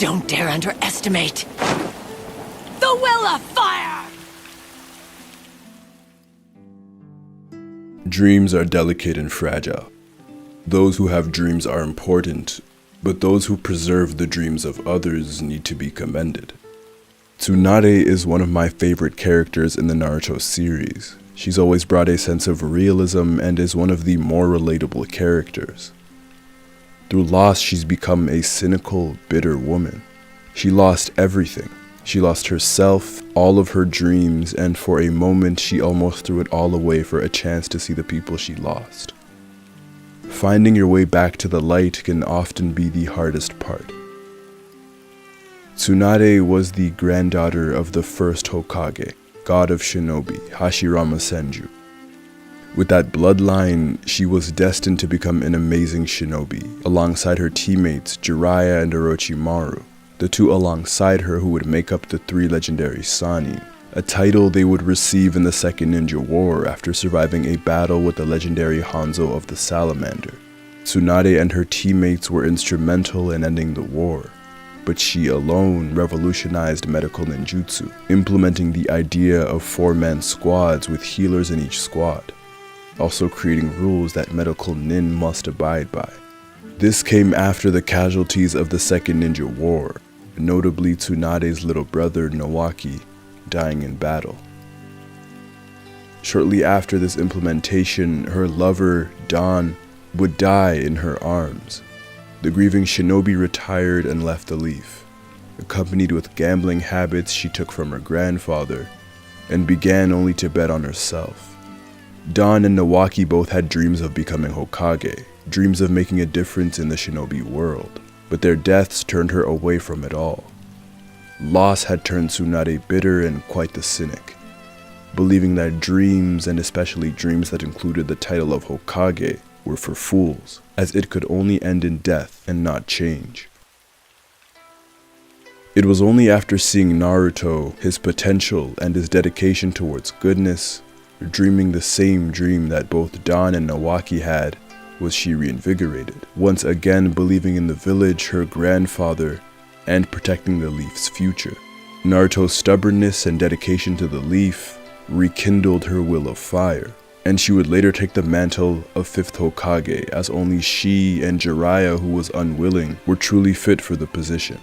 Don't dare underestimate the Will of Fire! Dreams are delicate and fragile. Those who have dreams are important, but those who preserve the dreams of others need to be commended. Tsunade is one of my favorite characters in the Naruto series. She's always brought a sense of realism and is one of the more relatable characters. Through loss, she's become a cynical, bitter woman. She lost everything. She lost herself, all of her dreams, and for a moment she almost threw it all away for a chance to see the people she lost. Finding your way back to the light can often be the hardest part. Tsunade was the granddaughter of the first Hokage, god of shinobi, Hashirama Senju. With that bloodline, she was destined to become an amazing shinobi, alongside her teammates Jiraiya and Orochimaru, the two alongside her who would make up the three legendary Sannin, a title they would receive in the Second Ninja War after surviving a battle with the legendary Hanzo of the Salamander. Tsunade and her teammates were instrumental in ending the war, but she alone revolutionized medical ninjutsu, implementing the idea of four-man squads with healers in each squad, also creating rules that medical nin must abide by. This came after the casualties of the Second Ninja War, notably Tsunade's little brother Nawaki dying in battle. Shortly after this implementation, her lover, Don, would die in her arms. The grieving shinobi retired and left the Leaf, accompanied with gambling habits she took from her grandfather, and began only to bet on herself. Don and Nawaki both had dreams of becoming Hokage, dreams of making a difference in the shinobi world, but their deaths turned her away from it all. Loss had turned Tsunade bitter and quite the cynic, believing that dreams, and especially dreams that included the title of Hokage, were for fools, as it could only end in death and not change. It was only after seeing Naruto, his potential, and his dedication towards goodness, dreaming the same dream that both Don and Nawaki had, was she reinvigorated, once again believing in the village, her grandfather, and protecting the Leaf's future. Naruto's stubbornness and dedication to the Leaf rekindled her will of fire, and she would later take the mantle of 5th Hokage, as only she and Jiraiya, who was unwilling, were truly fit for the position.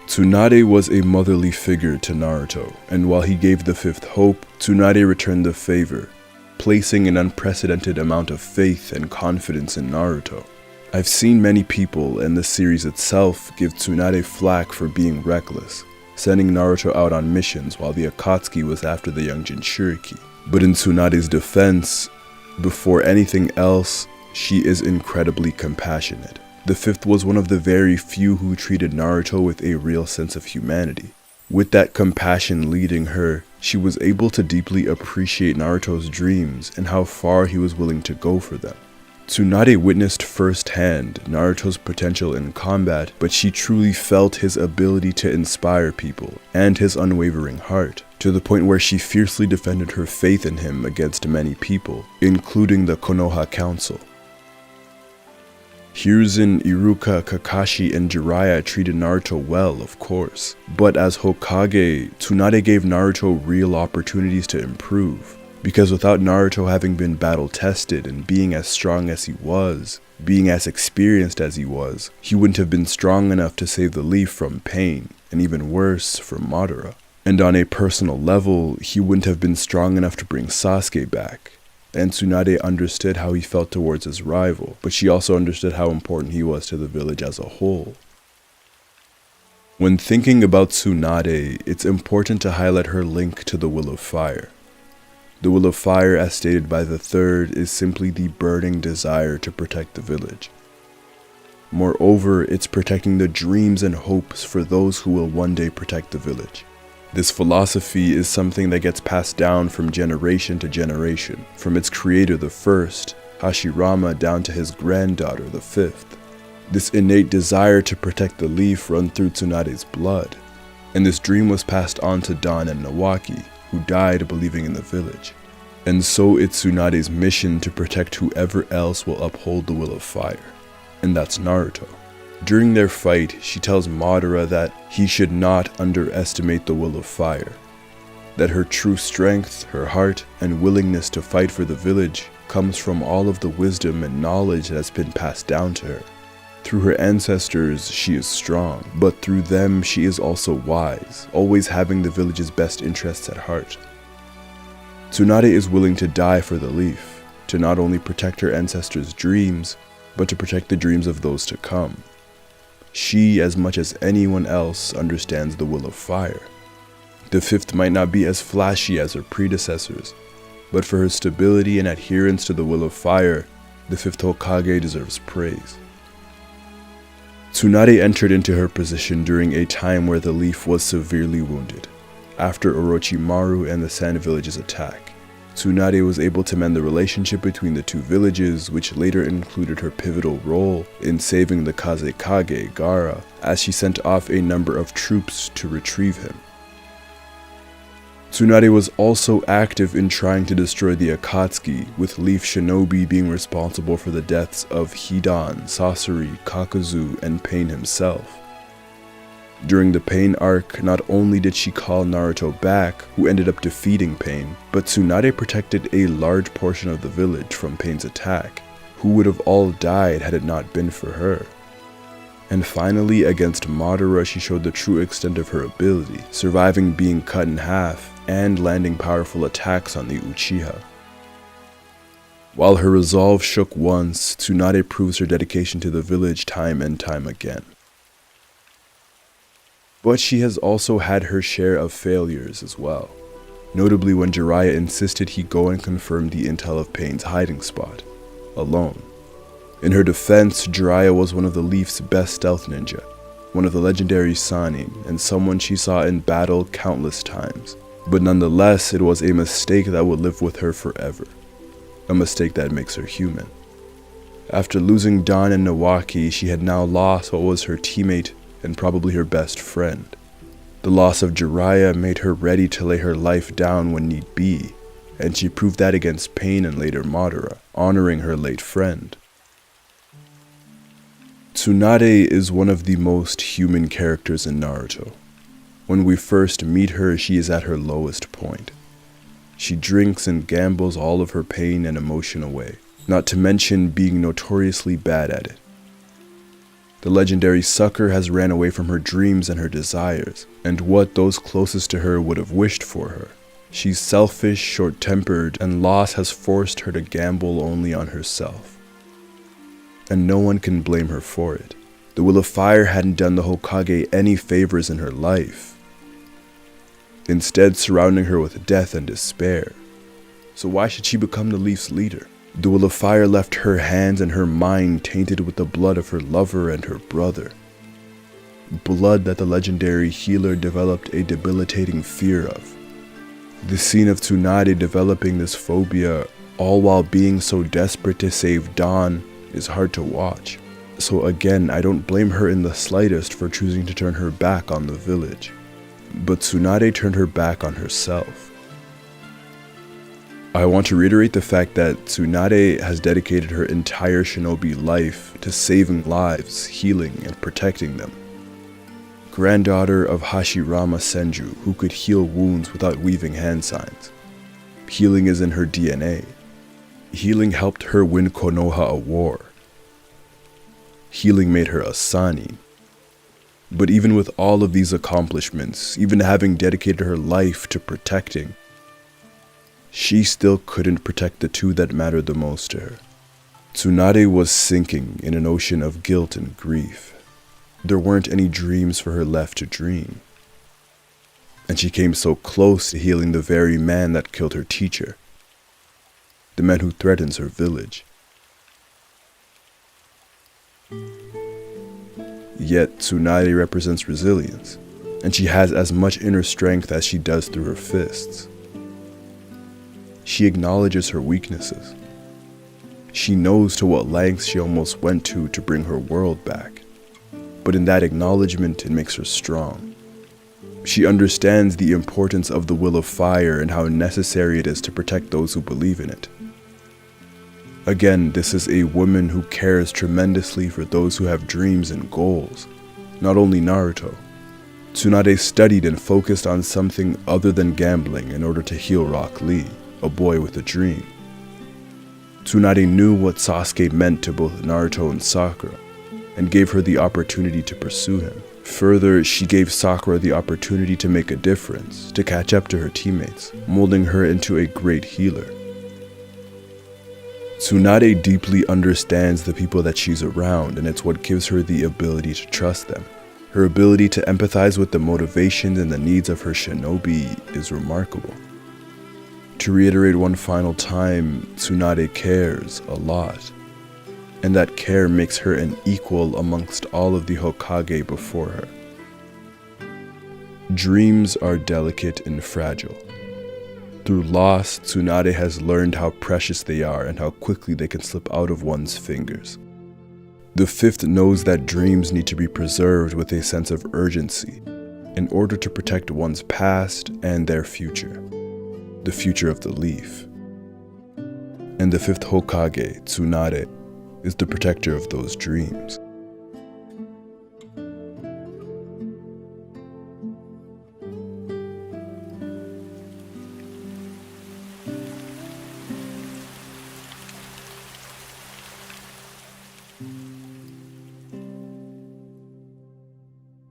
Tsunade was a motherly figure to Naruto, and while he gave the 5th hope, Tsunade returned the favor, placing an unprecedented amount of faith and confidence in Naruto. I've seen many people, and the series itself, give Tsunade flack for being reckless, sending Naruto out on missions while the Akatsuki was after the young Jinchuriki. But in Tsunade's defense, before anything else, she is incredibly compassionate. The 5th was one of the very few who treated Naruto with a real sense of humanity. With that compassion leading her, she was able to deeply appreciate Naruto's dreams and how far he was willing to go for them. Tsunade witnessed firsthand Naruto's potential in combat, but she truly felt his ability to inspire people and his unwavering heart, to the point where she fiercely defended her faith in him against many people, including the Konoha Council. Hiruzen, Iruka, Kakashi, and Jiraiya treated Naruto well, of course, but as Hokage, Tsunade gave Naruto real opportunities to improve, because without Naruto having been battle-tested and being as strong as he was, being as experienced as he was, he wouldn't have been strong enough to save the Leaf from Pain, and even worse, from Madara. And on a personal level, he wouldn't have been strong enough to bring Sasuke back. And Tsunade understood how he felt towards his rival, but she also understood how important he was to the village as a whole. When thinking about Tsunade, it's important to highlight her link to the Will of Fire. The Will of Fire, as stated by the 3rd, is simply the burning desire to protect the village. Moreover, it's protecting the dreams and hopes for those who will one day protect the village. This philosophy is something that gets passed down from generation to generation, from its creator, the 1st, Hashirama, down to his granddaughter, the 5th. This innate desire to protect the Leaf run through Tsunade's blood, and this dream was passed on to Don and Nawaki, who died believing in the village. And so it's Tsunade's mission to protect whoever else will uphold the Will of Fire, and that's Naruto. During their fight, she tells Madara that he should not underestimate the will of fire, that her true strength, her heart, and willingness to fight for the village comes from all of the wisdom and knowledge that has been passed down to her. Through her ancestors, she is strong, but through them, she is also wise, always having the village's best interests at heart. Tsunade is willing to die for the leaf, to not only protect her ancestors' dreams, but to protect the dreams of those to come. She, as much as anyone else, understands the will of fire. The fifth might not be as flashy as her predecessors, but for her stability and adherence to the will of fire, the fifth Hokage deserves praise. Tsunade entered into her position during a time where the leaf was severely wounded. After Orochimaru and the Sand Village's attack, Tsunade was able to mend the relationship between the two villages, which later included her pivotal role in saving the Kazekage, Gaara, as she sent off a number of troops to retrieve him. Tsunade was also active in trying to destroy the Akatsuki, with Leaf Shinobi being responsible for the deaths of Hidan, Sasori, Kakuzu, and Pain himself. During the Pain arc, not only did she call Naruto back, who ended up defeating Pain, but Tsunade protected a large portion of the village from Pain's attack, who would have all died had it not been for her. And finally, against Madara, she showed the true extent of her ability, surviving being cut in half and landing powerful attacks on the Uchiha. While her resolve shook once, Tsunade proves her dedication to the village time and time again. But she has also had her share of failures as well, notably when Jiraiya insisted he go and confirm the intel of Pain's hiding spot, alone. In her defense, Jiraiya was one of the Leaf's best stealth ninja, one of the legendary Sannin, and someone she saw in battle countless times. But nonetheless, it was a mistake that would live with her forever, a mistake that makes her human. After losing Don and Nawaki, she had now lost what was her teammate and probably her best friend. The loss of Jiraiya made her ready to lay her life down when need be, and she proved that against Pain and later Madara, honoring her late friend. Tsunade is one of the most human characters in Naruto. When we first meet her, she is at her lowest point. She drinks and gambles all of her pain and emotion away, not to mention being notoriously bad at it. The legendary sucker has ran away from her dreams and her desires, and what those closest to her would have wished for her. She's selfish, short-tempered, and loss has forced her to gamble only on herself. And no one can blame her for it. The Will of Fire hadn't done the Hokage any favors in her life, instead surrounding her with death and despair. So why should she become the Leaf's leader? The Will of Fire left her hands and her mind tainted with the blood of her lover and her brother. Blood that the legendary healer developed a debilitating fear of. The scene of Tsunade developing this phobia, all while being so desperate to save Dawn, is hard to watch. So again, I don't blame her in the slightest for choosing to turn her back on the village. But Tsunade turned her back on herself. I want to reiterate the fact that Tsunade has dedicated her entire shinobi life to saving lives, healing, and protecting them. Granddaughter of Hashirama Senju, who could heal wounds without weaving hand signs. Healing is in her DNA. Healing helped her win Konoha a war. Healing made her a Sannin. But even with all of these accomplishments, even having dedicated her life to protecting, she still couldn't protect the two that mattered the most to her. Tsunade was sinking in an ocean of guilt and grief. There weren't any dreams for her left to dream. And she came so close to healing the very man that killed her teacher, the man who threatens her village. Yet Tsunade represents resilience, and she has as much inner strength as she does through her fists. She acknowledges her weaknesses. She knows to what lengths she almost went to bring her world back. But in that acknowledgement, it makes her strong. She understands the importance of the Will of Fire and how necessary it is to protect those who believe in it. Again, this is a woman who cares tremendously for those who have dreams and goals, not only Naruto. Tsunade studied and focused on something other than gambling in order to heal Rock Lee, a boy with a dream. Tsunade knew what Sasuke meant to both Naruto and Sakura, and gave her the opportunity to pursue him. Further, she gave Sakura the opportunity to make a difference, to catch up to her teammates, molding her into a great healer. Tsunade deeply understands the people that she's around, and it's what gives her the ability to trust them. Her ability to empathize with the motivations and the needs of her shinobi is remarkable. To reiterate one final time, Tsunade cares a lot, and that care makes her an equal amongst all of the Hokage before her. Dreams are delicate and fragile. Through loss, Tsunade has learned how precious they are and how quickly they can slip out of one's fingers. The fifth knows that dreams need to be preserved with a sense of urgency in order to protect one's past and their future, the future of the leaf. And the fifth Hokage, Tsunade, is the protector of those dreams.